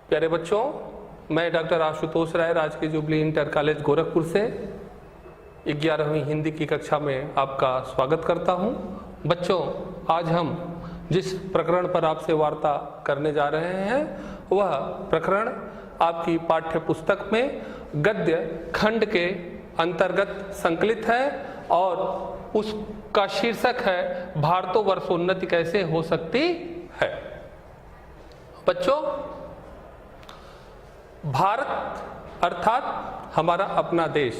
प्यारे बच्चों, मैं डॉक्टर आशुतोष राय राजकीय जुबली इंटर कॉलेज गोरखपुर से 11वीं हिंदी की कक्षा में आपका स्वागत करता हूं। बच्चों, आज हम जिस प्रकरण पर आपसे वार्ता करने जा रहे हैं वह प्रकरण आपकी पाठ्य पुस्तक में गद्य खंड के अंतर्गत संकलित है और उसका शीर्षक है भारतोवर्षोन्नति कैसे हो सकती है। बच्चों, भारत अर्थात हमारा अपना देश,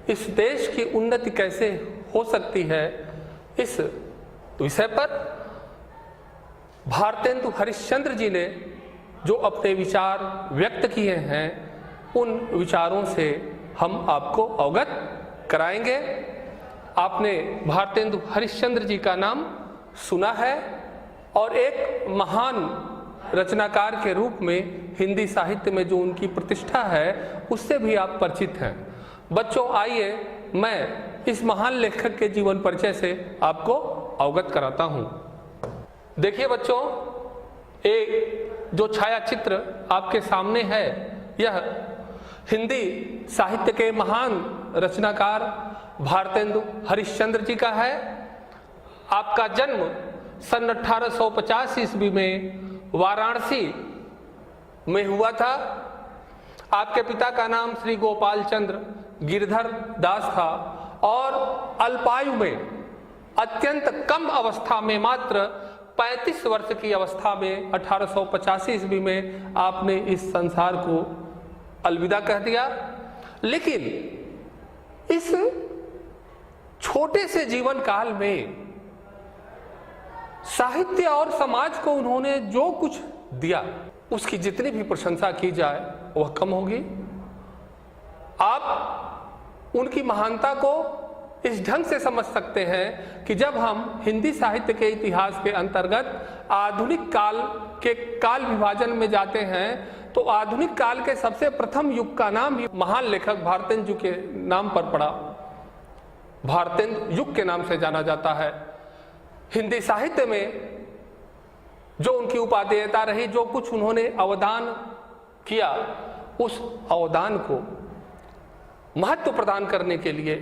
इस देश की उन्नति कैसे हो सकती है, इस विषय पर भारतेंदु हरिश्चंद्र जी ने जो अपने विचार व्यक्त किए हैं उन विचारों से हम आपको अवगत कराएंगे। आपने भारतेंदु हरिश्चंद्र जी का नाम सुना है और एक महान रचनाकार के रूप में हिंदी साहित्य में जो उनकी प्रतिष्ठा है उससे भी आप परिचित हैं। बच्चों, आइए मैं इस महान लेखक के जीवन परिचय से आपको अवगत कराता हूं। देखिए बच्चों, एक जो छायाचित्र आपके सामने है यह हिंदी साहित्य के महान रचनाकार भारतेंदु हरिश्चंद्र जी का है। आपका जन्म सन 1850 ईस्वी में वाराणसी में हुआ था। आपके पिता का नाम श्री गोपाल चंद्र गिरधर दास था और अल्पायु में अत्यंत कम अवस्था में मात्र 35 वर्ष की अवस्था में 1885 ईस्वी में आपने इस संसार को अलविदा कह दिया। लेकिन इस छोटे से जीवन काल में साहित्य और समाज को उन्होंने जो कुछ दिया उसकी जितनी भी प्रशंसा की जाए वह कम होगी। आप उनकी महानता को इस ढंग से समझ सकते हैं कि जब हम हिंदी साहित्य के इतिहास के अंतर्गत आधुनिक काल के काल विभाजन में जाते हैं तो आधुनिक काल के सबसे प्रथम युग का नाम ही महान लेखक भारतेंदु के नाम पर पड़ा। भारतेंदु युग के नाम से जाना जाता है। हिंदी साहित्य में जो उनकी उपादेयता रही, जो कुछ उन्होंने अवदान किया, उस अवदान को महत्व प्रदान करने के लिए,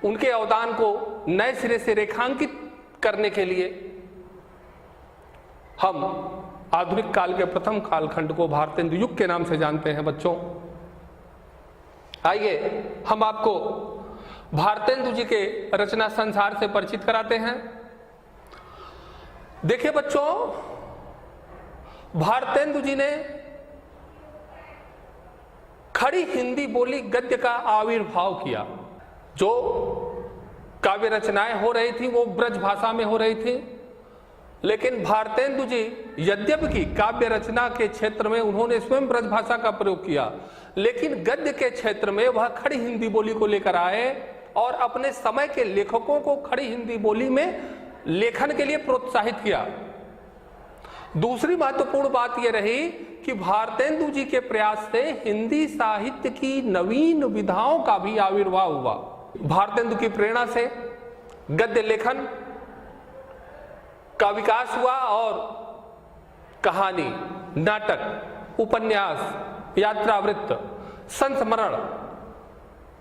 उनके अवदान को नए सिरे से रेखांकित करने के लिए हम आधुनिक काल के प्रथम कालखंड को भारतेंदु युग के नाम से जानते हैं। बच्चों, आइए हम आपको भारतेंदु जी के रचना संसार से परिचित कराते हैं। देखिए बच्चों, भारतेंदु जी ने खड़ी हिंदी बोली गद्य का आविर्भाव किया। जो काव्य रचनाएं हो रही थी वो ब्रज भाषा में हो रही थी, लेकिन भारतेंदु जी यद्यपि की काव्य रचना के क्षेत्र में उन्होंने स्वयं ब्रज भाषा का प्रयोग किया, लेकिन गद्य के क्षेत्र में वह खड़ी हिंदी बोली को लेकर आए और अपने समय के लेखकों को खड़ी हिंदी बोली में लेखन के लिए प्रोत्साहित किया। दूसरी महत्वपूर्ण बात यह रही कि भारतेंदु जी के प्रयास से हिंदी साहित्य की नवीन विधाओं का भी आविर्भाव हुआ। भारतेंदु की प्रेरणा से गद्य लेखन का विकास हुआ और कहानी, नाटक, उपन्यास, यात्रावृत्त, संस्मरण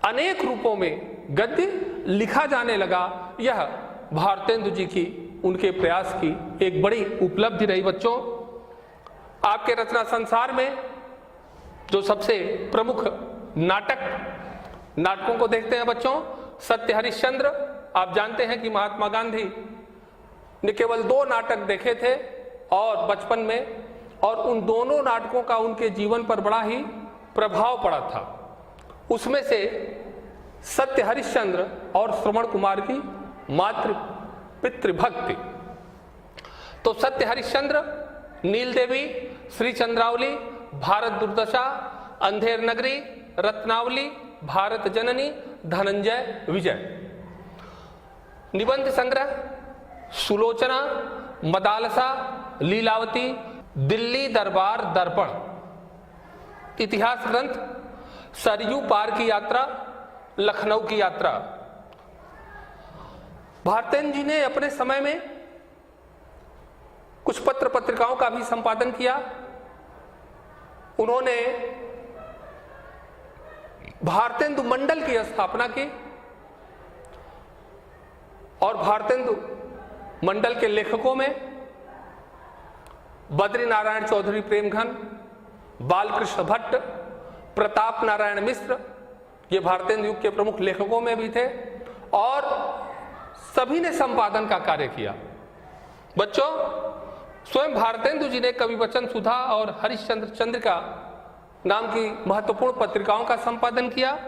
अनेक रूपों में गद्य लिखा जाने लगा। यह भारतेंदु जी की उनके प्रयास की एक बड़ी उपलब्धि रही। बच्चों, आपके रचना संसार में जो सबसे प्रमुख नाटकों को देखते हैं बच्चों। सत्य हरिश्चंद्र, आप जानते हैं कि महात्मा गांधी ने केवल 2 नाटक देखे थे और बचपन में, और उन दोनों नाटकों का उनके जीवन पर बड़ा ही प्रभाव पड़ा था। उसमें से सत्य हरिश्चंद्र और श्रवण कुमार की मातृ पितृभक्ति। तो सत्य हरिश्चंद्र, नील देवी, श्री चंद्रावली, भारत दुर्दशा, अंधेर नगरी, रत्नावली, भारत जननी, धनंजय विजय। निबंध संग्रह सुलोचना, मदालसा, लीलावती, दिल्ली दरबार दर्पण। इतिहास ग्रंथ सरयू पार की यात्रा, लखनऊ की यात्रा। भारतेंदु जी ने अपने समय में कुछ पत्र पत्रिकाओं का भी संपादन किया उन्होंने भारतेंदु मंडल की स्थापना की और भारतेंदु मंडल के लेखकों में बद्री नारायण चौधरी प्रेमघन, बालकृष्ण भट्ट, प्रताप नारायण मिश्र, ये भारतेंदु युग के प्रमुख लेखकों में भी थे और सभी ने संपादन का कार्य किया। बच्चों, स्वयं भारतेंदु जी ने कवि वचन सुधा और हरिश्चंद्र चंद्रिका नाम की महत्वपूर्ण पत्रिकाओं का संपादन किया।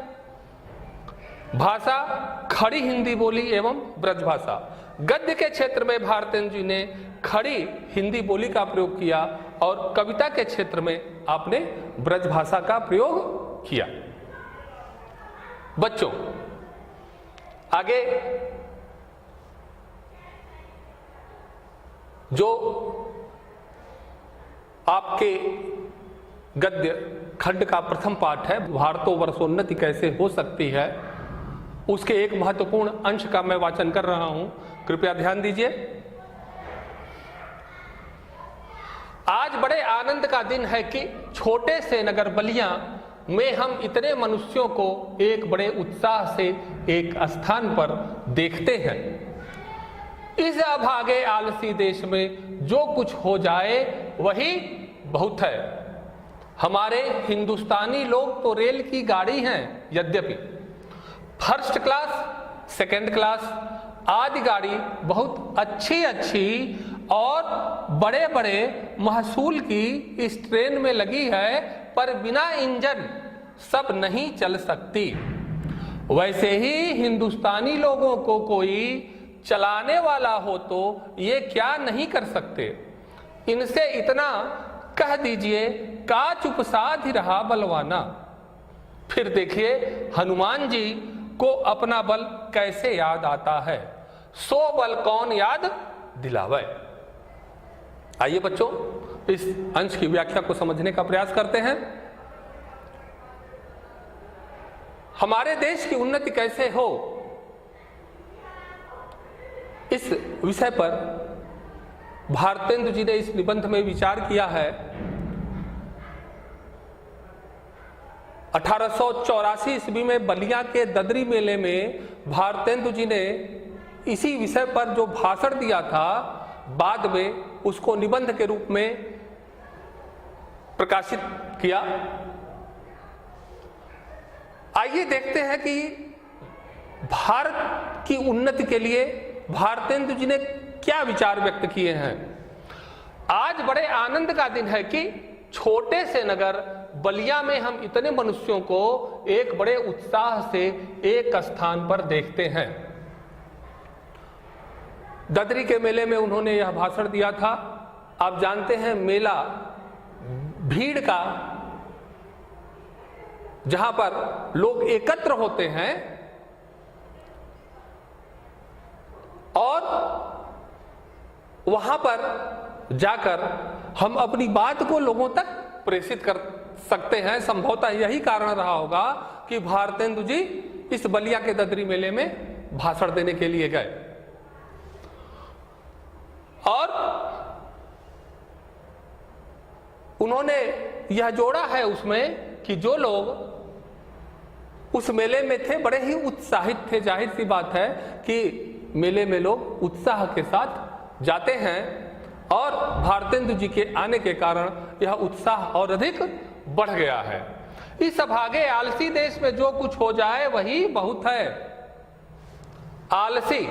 भाषा खड़ी हिंदी बोली एवं ब्रजभाषा। गद्य के क्षेत्र में भारतेंदु जी ने खड़ी हिंदी बोली का प्रयोग किया और कविता के क्षेत्र में आपने ब्रजभाषा का प्रयोग किया। बच्चों, आगे जो आपके गद्य खंड का प्रथम पाठ है, भारतोवर्षोन्नति कैसे हो सकती है, उसके एक महत्वपूर्ण अंश का मैं वाचन कर रहा हूं, कृपया ध्यान दीजिए। आज बड़े आनंद का दिन है कि छोटे से नगर बलिया में हम इतने मनुष्यों को एक बड़े उत्साह से एक स्थान पर देखते हैं। इस अभागे आलसी देश में जो कुछ हो जाए वही बहुत है। हमारे हिंदुस्तानी लोग तो रेल की गाड़ी हैं, यद्यपि फर्स्ट क्लास, सेकंड क्लास आदि गाड़ी बहुत अच्छी अच्छी और बड़े बड़े महसूल की इस ट्रेन में लगी है, पर बिना इंजन सब नहीं चल सकती। वैसे ही हिंदुस्तानी लोगों को कोई चलाने वाला हो तो ये क्या नहीं कर सकते। इनसे इतना कह दीजिए, का चुप साध ही रहा बलवाना। फिर देखिए हनुमान जी को अपना बल कैसे याद आता है, सो बल कौन याद दिलावे। आइए बच्चों, इस अंश की व्याख्या को समझने का प्रयास करते हैं। हमारे देश की उन्नति कैसे हो, इस विषय पर भारतेंदु जी ने इस निबंध में विचार किया है। 1884 ईस्वी में बलिया के ददरी मेले में भारतेंदु जी ने इसी विषय पर जो भाषण दिया था, बाद में उसको निबंध के रूप में प्रकाशित किया। आइए देखते हैं कि भारत की उन्नति के लिए भारतेंदु जी ने क्या विचार व्यक्त किए हैं। आज बड़े आनंद का दिन है कि छोटे से नगर बलिया में हम इतने मनुष्यों को एक बड़े उत्साह से एक स्थान पर देखते हैं। ददरी के मेले में उन्होंने यह भाषण दिया था। आप जानते हैं मेला भीड़ का, जहां पर लोग एकत्र होते हैं और वहां पर जाकर हम अपनी बात को लोगों तक प्रेषित कर सकते हैं। संभवतः यही कारण रहा होगा कि भारतेंदु जी इस बलिया के ददरी मेले में भाषण देने के लिए गए। और उन्होंने यह जोड़ा है उसमें कि जो लोग उस मेले में थे बड़े ही उत्साहित थे। जाहिर सी बात है कि मेले में लोग उत्साह के साथ जाते हैं और भारतेंदु जी के आने के कारण यह उत्साह और अधिक बढ़ गया है। इस अभागे आलसी देश में जो कुछ हो जाए वही बहुत है। आलसी,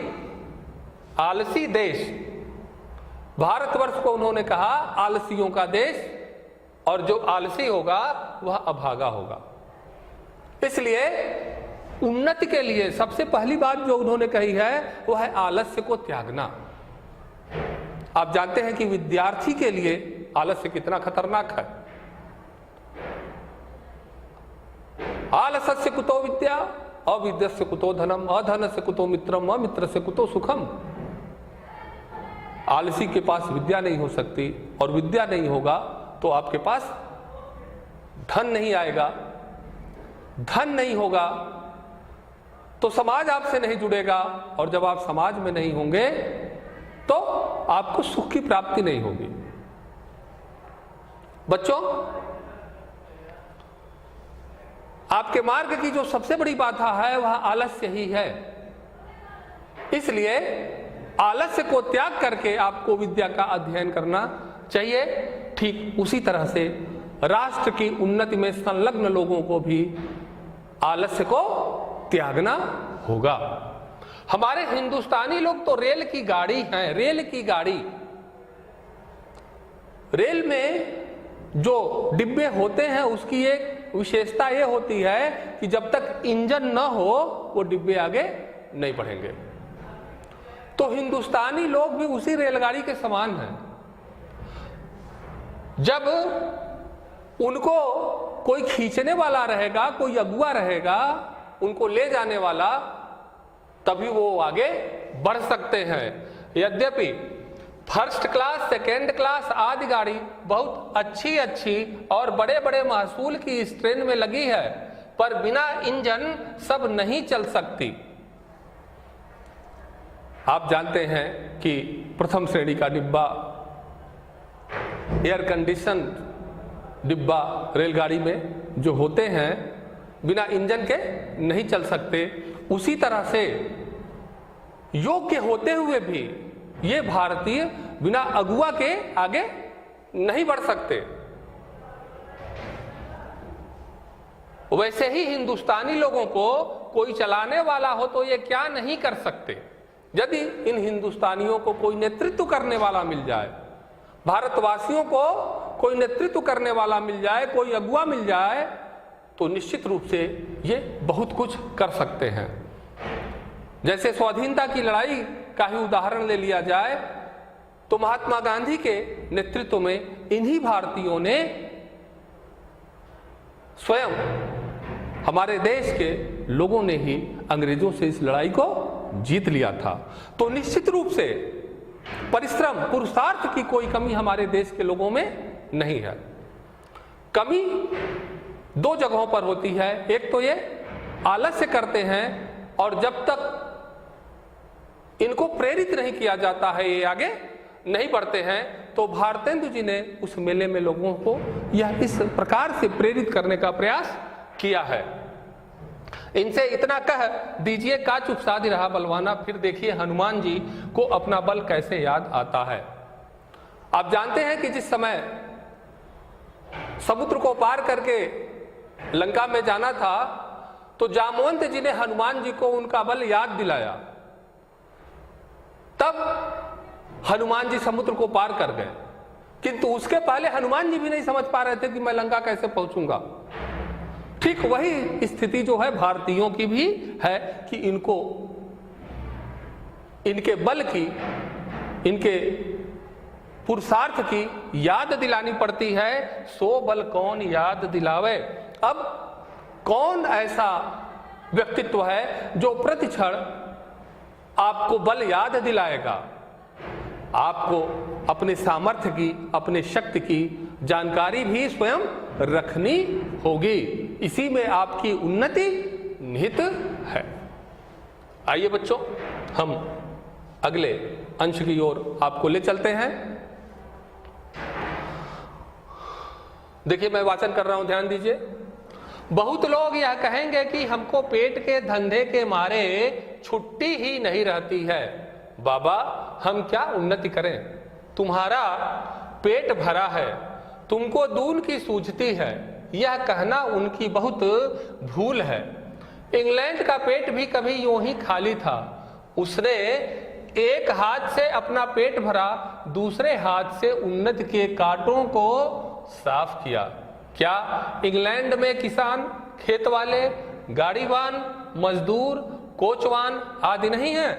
आलसी देश, भारतवर्ष को उन्होंने कहा आलसियों का देश, और जो आलसी होगा वह अभागा होगा। इसलिए उन्नति के लिए सबसे पहली बात जो उन्होंने कही है वह है आलस्य को त्यागना। आप जानते हैं कि विद्यार्थी के लिए आलस्य कितना खतरनाक है। आलस्य कुतो विद्या, अविद्यस्य कुतो धनम, अधनस्य कुतो मित्रम, अमित्रस्य कुतो सुखम। आलसी के पास विद्या नहीं हो सकती, और विद्या नहीं होगा तो आपके पास धन नहीं आएगा। धन नहीं होगा तो समाज आपसे नहीं जुड़ेगा, और जब आप समाज में नहीं होंगे तो आपको सुख की प्राप्ति नहीं होगी। बच्चों, आपके मार्ग की जो सबसे बड़ी बाधा है वह आलस्य ही है। इसलिए आलस्य को त्याग करके आपको विद्या का अध्ययन करना चाहिए। ठीक उसी तरह से राष्ट्र की उन्नति में संलग्न लोगों को भी आलस्य को त्यागना होगा। हमारे हिंदुस्तानी लोग तो रेल की गाड़ी हैं, रेल की गाड़ी। रेल में जो डिब्बे होते हैं उसकी एक विशेषता यह होती है कि जब तक इंजन न हो वो डिब्बे आगे नहीं बढ़ेंगे। तो हिंदुस्तानी लोग भी उसी रेलगाड़ी के समान हैं। जब उनको कोई खींचने वाला रहेगा, कोई अगुआ रहेगा उनको ले जाने वाला, तभी वो आगे बढ़ सकते हैं। यद्यपि फर्स्ट क्लास, सेकेंड क्लास आदि गाड़ी बहुत अच्छी अच्छी और बड़े बड़े महसूल की इस ट्रेन में लगी है, पर बिना इंजन सब नहीं चल सकती। आप जानते हैं कि प्रथम श्रेणी का डिब्बा, एयर कंडीशन डिब्बा रेलगाड़ी में जो होते हैं बिना इंजन के नहीं चल सकते। उसी तरह से योग्य होते हुए भी ये भारतीय बिना अगुआ के आगे नहीं बढ़ सकते। वैसे ही हिंदुस्तानी लोगों को कोई चलाने वाला हो तो ये क्या नहीं कर सकते। यदि इन हिंदुस्तानियों को कोई नेतृत्व करने वाला मिल जाए, भारतवासियों को कोई नेतृत्व करने वाला मिल जाए, कोई अगुआ मिल जाए, तो निश्चित रूप से ये बहुत कुछ कर सकते हैं। जैसे स्वाधीनता की लड़ाई का ही उदाहरण ले लिया जाए तो महात्मा गांधी के नेतृत्व में इन्हीं भारतीयों ने स्वयं, हमारे देश के लोगों ने ही अंग्रेजों से इस लड़ाई को जीत लिया था। तो निश्चित रूप से परिश्रम, पुरुषार्थ की कोई कमी हमारे देश के लोगों में नहीं है। कमी दो जगहों पर होती है। एक तो ये आलस्य करते हैं और जब तक इनको प्रेरित नहीं किया जाता है ये आगे नहीं बढ़ते हैं। तो भारतेंदु जी ने उस मेले में लोगों को यह इस प्रकार से प्रेरित करने का प्रयास किया है। इनसे इतना कह दीजिए का चुप साधी रहा बलवाना, फिर देखिए हनुमान जी को अपना बल कैसे याद आता है। आप जानते हैं कि जिस समय समुद्र को पार करके लंका में जाना था तो जामवंत जी ने हनुमान जी को उनका बल याद दिलाया। तब हनुमान जी समुद्र को पार कर गए, किंतु उसके पहले हनुमान जी भी नहीं समझ पा रहे थे कि मैं लंका कैसे पहुंचूंगा। ठीक वही स्थिति जो है भारतीयों की भी है कि इनको इनके बल की, इनके पुरुषार्थ की याद दिलानी पड़ती है। सो बल कौन याद दिलावे। अब कौन ऐसा व्यक्तित्व है जो प्रतिक्षण आपको बल याद दिलाएगा। आपको अपने सामर्थ्य की, अपने शक्ति की जानकारी भी स्वयं रखनी होगी। इसी में आपकी उन्नति निहित है। आइए बच्चों, हम अगले अंश की ओर आपको ले चलते हैं। देखिए मैं वाचन कर रहा हूं, ध्यान दीजिए। बहुत लोग यह कहेंगे कि हमको पेट के धंधे के मारे छुट्टी ही नहीं रहती है। बाबा हम क्या उन्नति करें, तुम्हारा पेट भरा है, तुमको दून की सूझती है। यह कहना उनकी बहुत भूल है। इंग्लैंड का पेट भी कभी यूं ही खाली था। उसने एक हाथ से अपना पेट भरा, दूसरे हाथ से उन्नति के कांटों को साफ किया। क्या इंग्लैंड में किसान, खेत वाले, गाड़ीवान, मजदूर, कोचवान आदि नहीं है?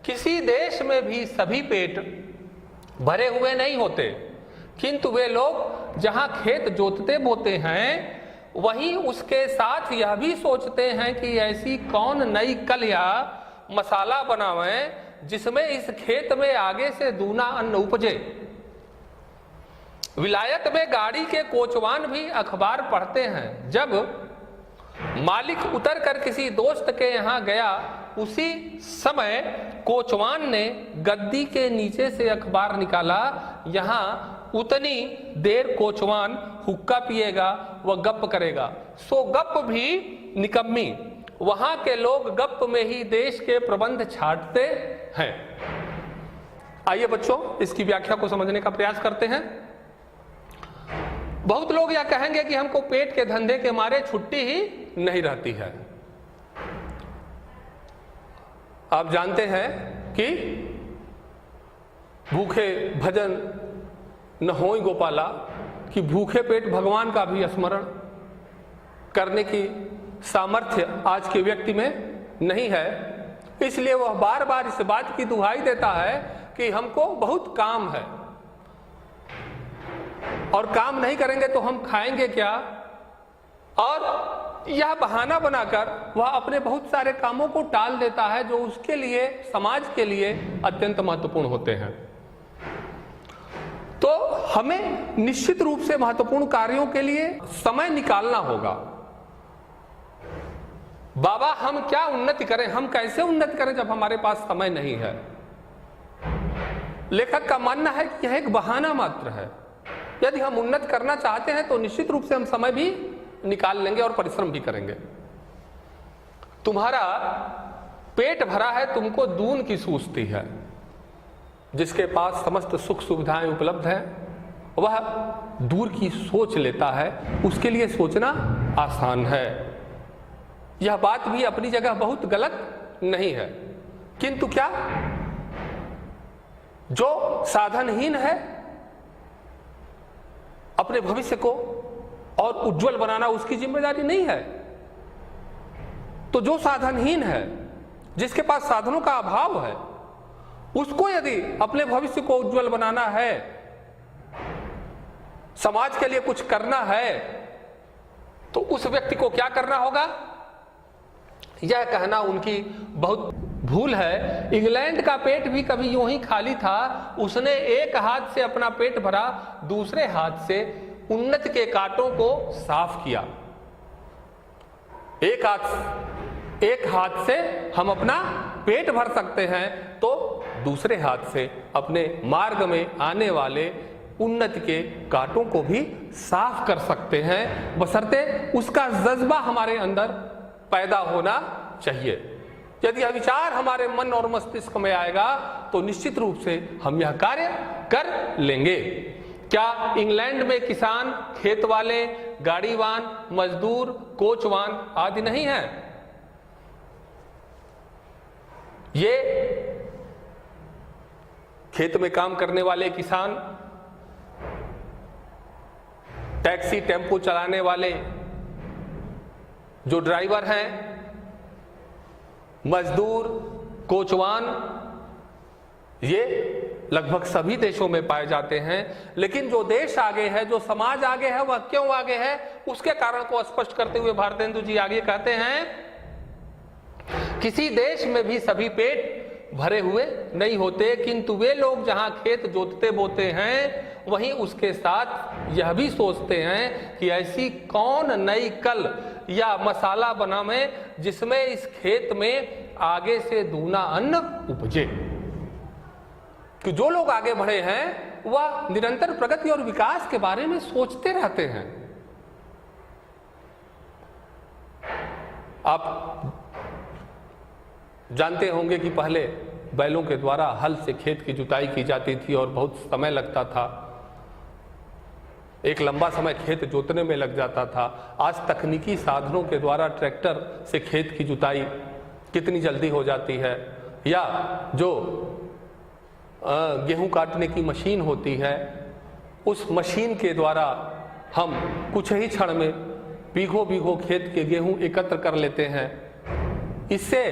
किसी देश में भी सभी पेट भरे हुए नहीं होते, किंतु वे लोग जहां खेत जोतते बोते हैं वहीं उसके साथ यह भी सोचते हैं कि ऐसी कौन नई कल या मसाला बनावें जिसमें इस खेत में आगे से दूना अन्न उपजे। विलायत में गाड़ी के कोचवान भी अखबार पढ़ते हैं। जब मालिक उतर कर किसी दोस्त के यहां गया, उसी समय कोचवान ने गद्दी के नीचे से अखबार निकाला। यहां उतनी देर कोचवान हुक्का पिएगा व गप करेगा, सो गप भी निकम्मी। वहां के लोग गप में ही देश के प्रबंध छांटते हैं। आइए बच्चों, इसकी व्याख्या को समझने का प्रयास करते हैं। बहुत लोग यह कहेंगे कि हमको पेट के धंधे के मारे छुट्टी ही नहीं रहती है। आप जानते हैं कि भूखे भजन न होई गोपाला, कि भूखे पेट भगवान का भी स्मरण करने की सामर्थ्य आज के व्यक्ति में नहीं है। इसलिए वह बार बार इस बात की दुहाई देता है कि हमको बहुत काम है और काम नहीं करेंगे तो हम खाएंगे क्या, और यह बहाना बनाकर वह अपने बहुत सारे कामों को टाल देता है जो उसके लिए, समाज के लिए अत्यंत महत्वपूर्ण होते हैं। तो हमें निश्चित रूप से महत्वपूर्ण कार्यों के लिए समय निकालना होगा। बाबा हम क्या उन्नति करें, हम कैसे उन्नति करें जब हमारे पास समय नहीं है। लेखक का मानना है कि यह एक बहाना मात्र है। यदि हम उन्नत करना चाहते हैं तो निश्चित रूप से हम समय भी निकाल लेंगे और परिश्रम भी करेंगे। तुम्हारा पेट भरा है, तुमको दून की सूझती है। जिसके पास समस्त सुख सुविधाएं उपलब्ध हैं वह दूर की सोच लेता है, उसके लिए सोचना आसान है। यह बात भी अपनी जगह बहुत गलत नहीं है, किंतु क्या जो साधनहीन है अपने भविष्य को और उज्जवल बनाना उसकी जिम्मेदारी नहीं है। तो जो साधनहीन है, जिसके पास साधनों का अभाव है, उसको यदि अपने भविष्य को उज्जवल बनाना है, समाज के लिए कुछ करना है, तो उस व्यक्ति को क्या करना होगा? यह कहना उनकी बहुत भूल है। इंग्लैंड का पेट भी कभी यूं ही खाली था। उसने एक हाथ से अपना पेट भरा, दूसरे हाथ से उन्नति के कांटों को साफ किया। एक हाथ से हम अपना पेट भर सकते हैं, तो दूसरे हाथ से अपने मार्ग में आने वाले उन्नति के कांटों को भी साफ कर सकते हैं, बशर्ते उसका जज्बा हमारे अंदर पैदा होना चाहिए। यदि यह विचार हमारे मन और मस्तिष्क में आएगा तो निश्चित रूप से हम यह कार्य कर लेंगे। क्या इंग्लैंड में किसान, खेत वाले, गाड़ीवान, मजदूर, कोचवान आदि नहीं हैं? ये खेत में काम करने वाले किसान, टैक्सी टेम्पो चलाने वाले जो ड्राइवर हैं, मजदूर, कोचवान, ये लगभग सभी देशों में पाए जाते हैं। लेकिन जो देश आगे है, जो समाज आगे है, वह क्यों आगे है, उसके कारण को स्पष्ट करते हुए भारतेंदु जी आगे कहते हैं, किसी देश में भी सभी पेट भरे हुए नहीं होते, किंतु वे लोग जहां खेत जोतते बोते हैं वहीं उसके साथ यह भी सोचते हैं कि ऐसी कौन नई कल या मसाला बनावे जिसमें इस खेत में आगे से दूना अन्न उपजे। कि जो लोग आगे बढ़े हैं वह निरंतर प्रगति और विकास के बारे में सोचते रहते हैं। आप जानते होंगे कि पहले बैलों के द्वारा हल से खेत की जुताई की जाती थी और बहुत समय लगता था, एक लंबा समय खेत जोतने में लग जाता था। आज तकनीकी साधनों के द्वारा ट्रैक्टर से खेत की जुताई कितनी जल्दी हो जाती है, या जो गेहूं काटने की मशीन होती है उस मशीन के द्वारा हम कुछ ही क्षण में बीघों बीघों खेत के गेहूं एकत्र कर लेते हैं। इससे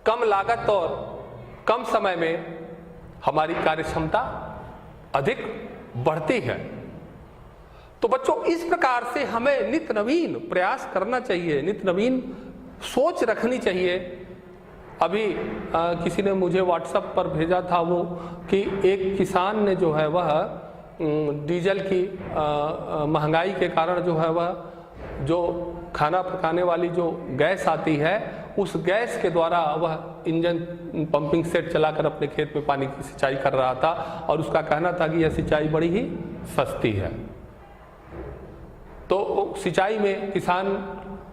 कम लागत और कम समय में हमारी कार्य क्षमता अधिक बढ़ती है। तो बच्चों, इस प्रकार से हमें नित्य नवीन प्रयास करना चाहिए, नित्य नवीन सोच रखनी चाहिए। अभी किसी ने मुझे व्हाट्सएप पर भेजा था वो कि एक किसान ने जो है वह डीजल की महंगाई के कारण जो है वह जो खाना पकाने वाली जो गैस आती है उस गैस के द्वारा वह इंजन पंपिंग सेट चलाकर अपने खेत में पानी की सिंचाई कर रहा था और उसका कहना था कि यह सिंचाई बड़ी ही सस्ती है। तो सिंचाई में किसान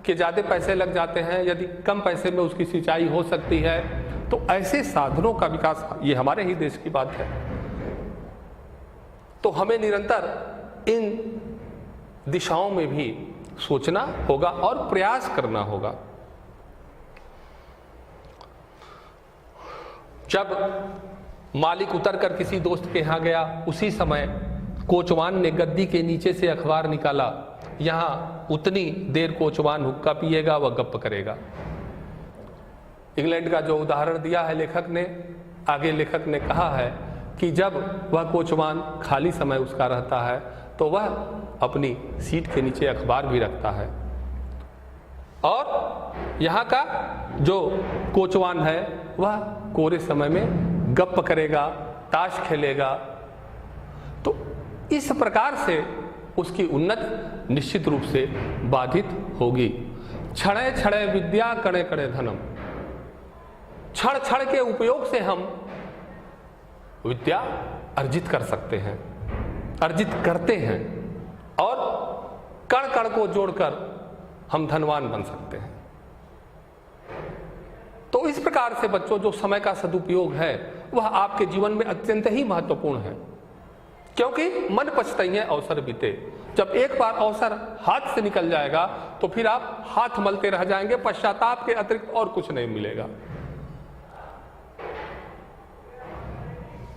के ज़्यादा पैसे लग जाते हैं, यदि कम पैसे में उसकी सिंचाई हो सकती है, तो ऐसे साधनों का विकास, ये हमारे ही देश की बात है। तो हमें निरंतर इन दिशाओं में भी सोचना होगा और प्रयास करना होगा। जब मालिक उतरकर किसी दोस्त के यहां गया, उसी समय कोचवान ने गद्दी के नीचे से अखबार निकाला, यहां उतनी देर कोचवान हुक्का पिएगा व गप्प करेगा। इंग्लैंड का जो उदाहरण दिया है लेखक ने, आगे लेखक ने कहा है कि जब वह कोचवान खाली समय उसका रहता है तो वह अपनी सीट के नीचे अखबार भी रखता है और यहाँ का जो कोचवान है वह कोरे समय में गप्प करेगा, ताश खेलेगा। तो इस प्रकार से उसकी उन्नति निश्चित रूप से बाधित होगी। क्षणे क्षणे विद्या कणे कणे धनम, क्षण क्षण के उपयोग से हम विद्या अर्जित कर सकते हैं, अर्जित करते हैं और कण कण को जोड़कर हम धनवान बन सकते हैं। तो इस प्रकार से बच्चों, जो समय का सदुपयोग है वह आपके जीवन में अत्यंत ही महत्वपूर्ण है, क्योंकि मन पछताइए अवसर बीते। जब एक बार अवसर हाथ से निकल जाएगा तो फिर आप हाथ मलते रह जाएंगे, पश्चाताप के अतिरिक्त और कुछ नहीं मिलेगा।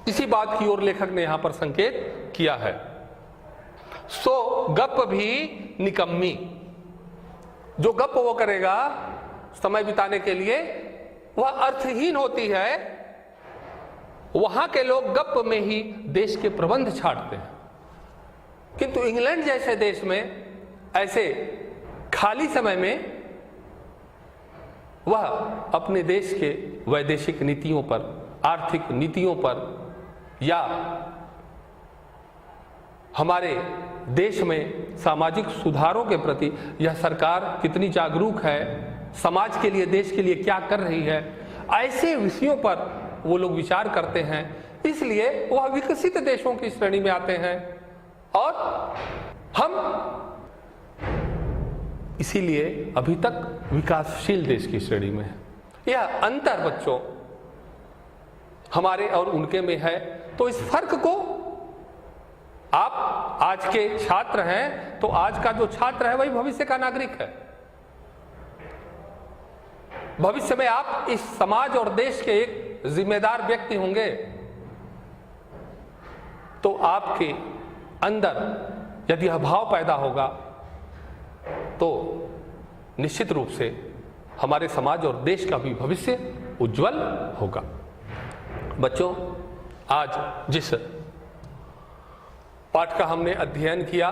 इसी बात की ओर लेखक ने यहां पर संकेत किया है। सो गप भी निकम्मी, जो गप वो करेगा समय बिताने के लिए वह अर्थहीन होती है। वहां के लोग गप में ही देश के प्रबंध छाटते हैं, किंतु इंग्लैंड जैसे देश में ऐसे खाली समय में वह अपने देश के वैदेशिक नीतियों पर, आर्थिक नीतियों पर, या हमारे देश में सामाजिक सुधारों के प्रति यह सरकार कितनी जागरूक है, समाज के लिए, देश के लिए क्या कर रही है, ऐसे विषयों पर वो लोग विचार करते हैं। इसलिए वह विकसित देशों की श्रेणी में आते हैं और हम इसीलिए अभी तक विकासशील देश की श्रेणी में है। यह अंतर बच्चों हमारे और उनके में है। तो इस फर्क को आप आज के छात्र हैं, तो आज का जो छात्र है वही भविष्य का नागरिक है। भविष्य में आप इस समाज और देश के एक जिम्मेदार व्यक्ति होंगे। तो आपके अंदर यदि यह भाव पैदा होगा तो निश्चित रूप से हमारे समाज और देश का भी भविष्य उज्जवल होगा। बच्चों, आज जिस पाठ का हमने अध्ययन किया